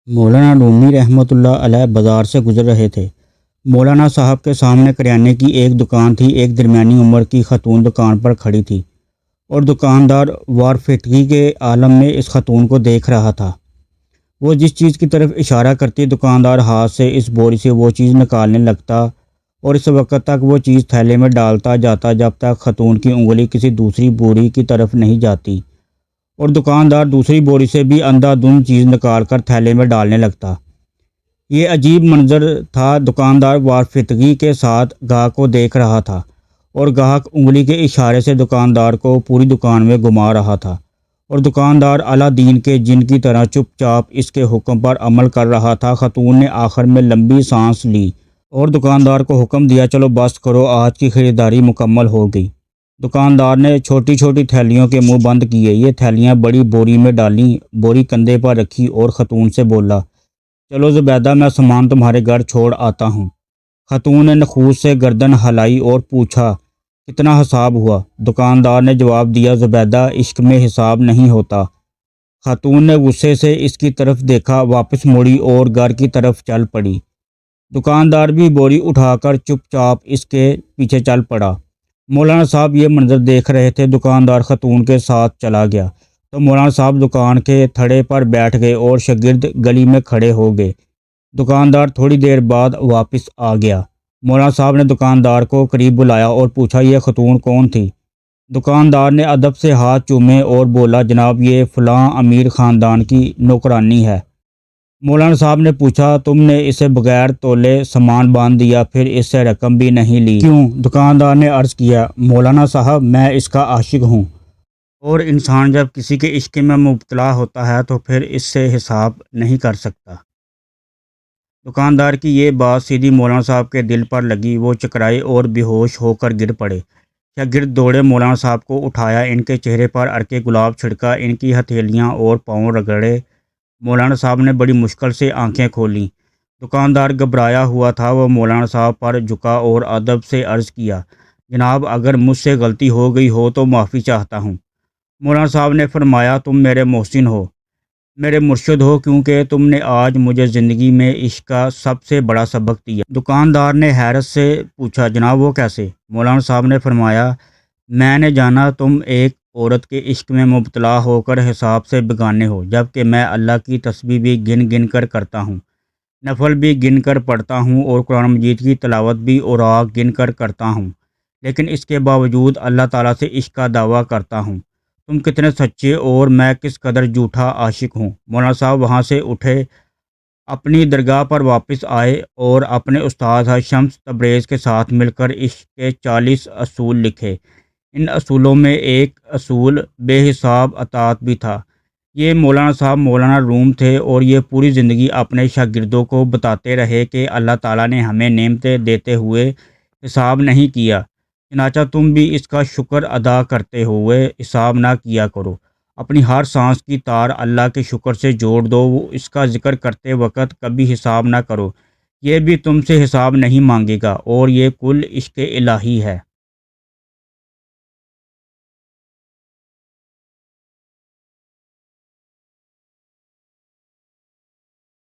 مولانا رومی رحمۃ اللہ علیہ بازار سے گزر رہے تھے۔ مولانا صاحب کے سامنے کریانے کی ایک دکان تھی۔ ایک درمیانی عمر کی خاتون دکان پر کھڑی تھی اور دکاندار وارفتگی کے عالم میں اس خاتون کو دیکھ رہا تھا۔ وہ جس چیز کی طرف اشارہ کرتی، دکاندار ہاتھ سے اس بوری سے وہ چیز نکالنے لگتا اور اس وقت تک وہ چیز تھیلے میں ڈالتا جاتا جب تک خاتون کی انگلی کسی دوسری بوری کی طرف نہیں جاتی، اور دکاندار دوسری بوری سے بھی اندھا دھند چیز نکال کر تھیلے میں ڈالنے لگتا۔ یہ عجیب منظر تھا۔ دکاندار وارفتگی کے ساتھ گاہک کو دیکھ رہا تھا اور گاہک انگلی کے اشارے سے دکاندار کو پوری دکان میں گھما رہا تھا، اور دکاندار اعلیٰ دین کے جن کی طرح چپ چاپ اس کے حکم پر عمل کر رہا تھا۔ خاتون نے آخر میں لمبی سانس لی اور دکاندار کو حکم دیا، چلو بس کرو، آج کی خریداری مکمل ہو گئی۔ دکاندار نے چھوٹی چھوٹی تھیلیوں کے منہ بند کیے۔ یہ تھیلیاں بڑی بوری میں ڈالیں، بوری کندھے پر رکھی اور خاتون سے بولا، چلو زبیدہ، میں سامان تمہارے گھر چھوڑ آتا ہوں۔ خاتون نے نخوت سے گردن ہلائی اور پوچھا، کتنا حساب ہوا؟ دکاندار نے جواب دیا، زبیدہ، عشق میں حساب نہیں ہوتا۔ خاتون نے غصے سے اس کی طرف دیکھا، واپس مڑی اور گھر کی طرف چل پڑی۔ دکاندار بھی بوری اٹھا کر چپ چاپ اس کے پیچھے چل پڑا۔ مولانا صاحب یہ منظر دیکھ رہے تھے۔ دکاندار خاتون کے ساتھ چلا گیا تو مولانا صاحب دکان کے تھڑے پر بیٹھ گئے اور شاگرد گلی میں کھڑے ہو گئے۔ دکاندار تھوڑی دیر بعد واپس آ گیا۔ مولانا صاحب نے دکاندار کو قریب بلایا اور پوچھا، یہ خاتون کون تھی؟ دکاندار نے ادب سے ہاتھ چومے اور بولا، جناب، یہ فلاں امیر خاندان کی نوکرانی ہے۔ مولانا صاحب نے پوچھا، تم نے اسے بغیر تولے سامان باندھ دیا، پھر اس سے رقم بھی نہیں لی، کیوں؟ دکاندار نے عرض کیا، مولانا صاحب، میں اس کا عاشق ہوں، اور انسان جب کسی کے عشق میں مبتلا ہوتا ہے تو پھر اس سے حساب نہیں کر سکتا۔ دکاندار کی یہ بات سیدھی مولانا صاحب کے دل پر لگی۔ وہ چکرائے اور بے ہوش ہو کر گر پڑے۔ شاگرد دوڑے، مولانا صاحب کو اٹھایا، ان کے چہرے پر عرق گلاب چھڑکا، ان کی ہتھیلیاں اور پاؤں رگڑے۔ مولانا صاحب نے بڑی مشکل سے آنکھیں کھولیں۔ دکاندار گھبرایا ہوا تھا۔ وہ مولانا صاحب پر جھکا اور ادب سے عرض کیا، جناب، اگر مجھ سے غلطی ہو گئی ہو تو معافی چاہتا ہوں۔ مولانا صاحب نے فرمایا، تم میرے محسن ہو، میرے مرشد ہو، کیونکہ تم نے آج مجھے زندگی میں عشق کا سب سے بڑا سبق دیا۔ دکاندار نے حیرت سے پوچھا، جناب، وہ کیسے؟ مولانا صاحب نے فرمایا، میں نے جانا تم ایک عورت کے عشق میں مبتلا ہو کر حساب سے بگانے ہو، جبکہ میں اللہ کی تسبیح بھی گن گن کر کرتا ہوں، نفل بھی گن کر پڑھتا ہوں، اور قرآن مجید کی تلاوت بھی اوراق گن کر کرتا ہوں، لیکن اس کے باوجود اللہ تعالیٰ سے عشق کا دعویٰ کرتا ہوں۔ تم کتنے سچے اور میں کس قدر جھوٹا عاشق ہوں۔ مولانا صاحب وہاں سے اٹھے، اپنی درگاہ پر واپس آئے اور اپنے استاد حضرت شمس تبریز کے ساتھ مل کر عشق کے 40 اصول لکھے۔ ان اصولوں میں ایک اصول بے حساب اطاعت بھی تھا۔ یہ مولانا صاحب مولانا روم تھے، اور یہ پوری زندگی اپنے شاگردوں کو بتاتے رہے کہ اللہ تعالیٰ نے ہمیں نعمتیں دیتے ہوئے حساب نہیں کیا، چنانچہ تم بھی اس کا شکر ادا کرتے ہوئے حساب نہ کیا کرو۔ اپنی ہر سانس کی تار اللہ کے شکر سے جوڑ دو، اس کا ذکر کرتے وقت کبھی حساب نہ کرو، یہ بھی تم سے حساب نہیں مانگے گا، اور یہ کل عشق الہی ہے۔